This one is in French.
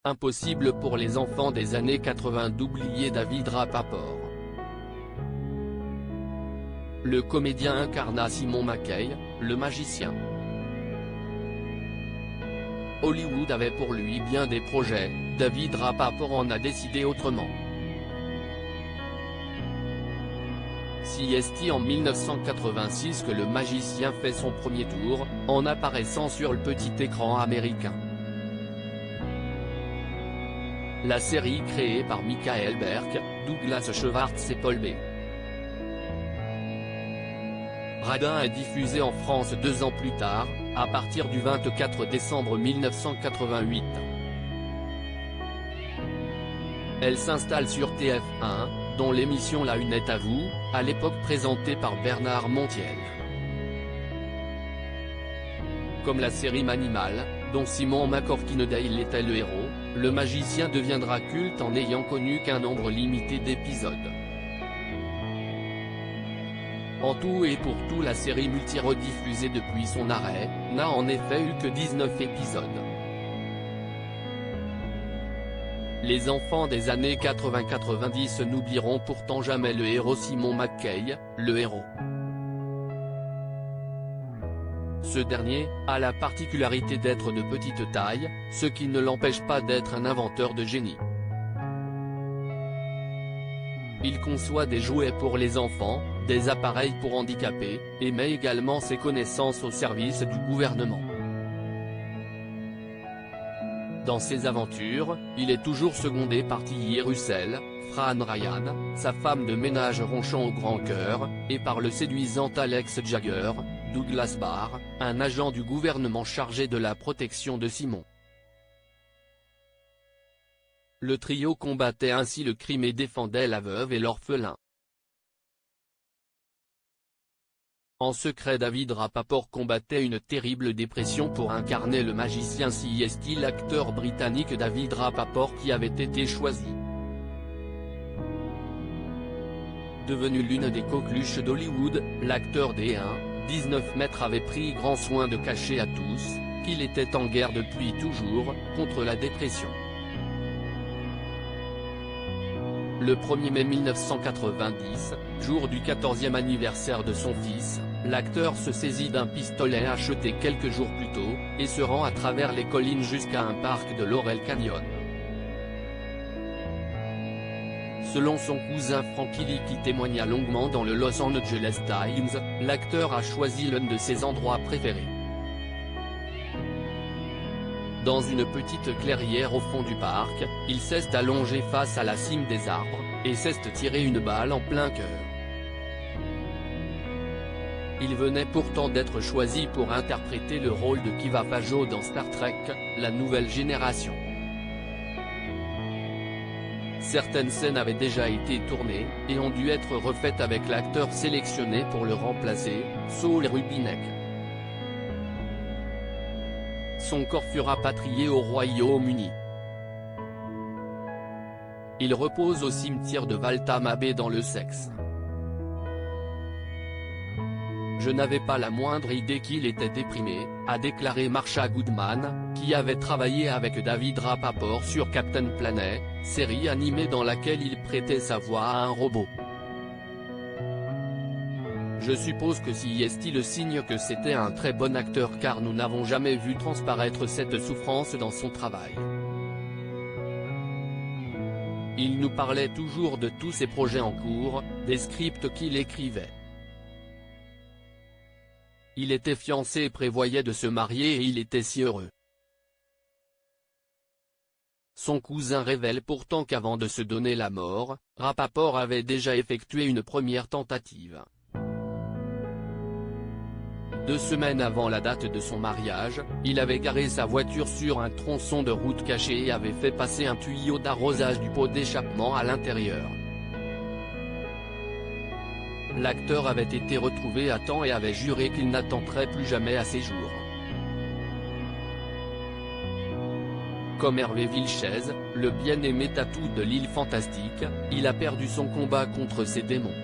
Impossible pour les enfants des années 80 d'oublier David Rapaport. Le comédien incarna Simon McKay, le magicien. Hollywood avait pour lui bien des projets, David Rapaport en a décidé autrement. Si est en 1986 que le magicien fait son premier tour, en apparaissant sur le petit écran américain. La série créée par Michael Berk, Douglas Schwartz et Paul B. Radin est diffusée en France 2 ans plus tard, à partir du 24 décembre 1988. Elle s'installe sur TF1, dont l'émission La Une est à vous, à l'époque présentée par Bernard Montiel. Comme la série Manimal, dont Simon McCorkindale était le héros, le magicien deviendra culte en n'ayant connu qu'un nombre limité d'épisodes. En tout et pour tout, la série multi-rediffusée depuis son arrêt, n'a en effet eu que 19 épisodes. Les enfants des années 80-90 n'oublieront pourtant jamais le héros Simon McKay, le héros. Ce dernier a la particularité d'être de petite taille, ce qui ne l'empêche pas d'être un inventeur de génie. Il conçoit des jouets pour les enfants, des appareils pour handicapés, et met également ses connaissances au service du gouvernement. Dans ses aventures, il est toujours secondé par Tilly Russell, Fran Ryan, sa femme de ménage ronchon au grand cœur, et par le séduisant Alex Jagger, Douglas Barr, un agent du gouvernement chargé de la protection de Simon. Le trio combattait ainsi le crime et défendait la veuve et l'orphelin. En secret, David Rapaport combattait une terrible dépression pour incarner le magicien CST, l'acteur britannique David Rapaport qui avait été choisi. Devenu l'une des coqueluches d'Hollywood, l'acteur des 1,19 m avait pris grand soin de cacher à tous qu'il était en guerre depuis toujours contre la dépression. Le 1er mai 1990, jour du 14e anniversaire de son fils, l'acteur se saisit d'un pistolet acheté quelques jours plus tôt, et se rend à travers les collines jusqu'à un parc de Laurel Canyon. Selon son cousin Frankie Lee qui témoigna longuement dans le Los Angeles Times, l'acteur a choisi l'un de ses endroits préférés. Dans une petite clairière au fond du parc, il s'est allongé face à la cime des arbres, et s'est tiré une balle en plein cœur. Il venait pourtant d'être choisi pour interpréter le rôle de Kiva Fajo dans Star Trek, la nouvelle génération. Certaines scènes avaient déjà été tournées, et ont dû être refaites avec l'acteur sélectionné pour le remplacer, Saul Rubinek. Son corps fut rapatrié au Royaume-Uni. Il repose au cimetière de Waltham Abbey dans le Sussex. Je n'avais pas la moindre idée qu'il était déprimé, a déclaré Marsha Goodman, qui avait travaillé avec David Rapaport sur Captain Planet, série animée dans laquelle il prêtait sa voix à un robot. Je suppose que si est le signe que c'était un très bon acteur car nous n'avons jamais vu transparaître cette souffrance dans son travail. Il nous parlait toujours de tous ses projets en cours, des scripts qu'il écrivait. Il était fiancé et prévoyait de se marier et il était si heureux. Son cousin révèle pourtant qu'avant de se donner la mort, Rapaport avait déjà effectué une première tentative. 2 semaines avant la date de son mariage, il avait garé sa voiture sur un tronçon de route caché et avait fait passer un tuyau d'arrosage du pot d'échappement à l'intérieur. L'acteur avait été retrouvé à temps et avait juré qu'il n'attenterait plus jamais à ses jours. Comme Hervé Vilches, le bien-aimé tatou de l'île fantastique, il a perdu son combat contre ses démons.